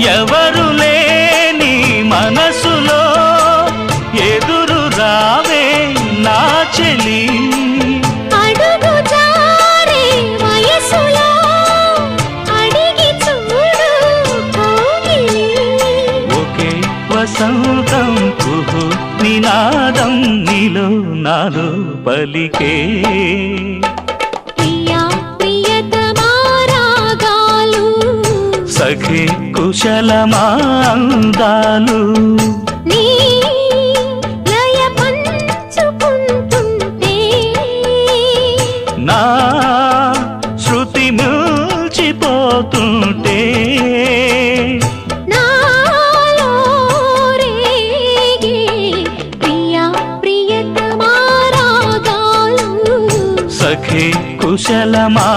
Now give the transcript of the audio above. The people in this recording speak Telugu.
ఎవరు లేని మనసులో ఎదురు రావే నా చెలి అడుగు జారే వయసులో అడిగి చూడు కోగిలి ఒకే వసంతం కుహు నినాదం నీలో నాలో పలికే ప్రియా ప్రియతమా రాగాలు సఖి కుశలమా అందాలు నీ లయ పంచుకుంటుంటే నా శృతి మిల్చిపోతుంటే నాలో రేగే ప్రియా ప్రియతమా రాగాలు సఖి కుశలమా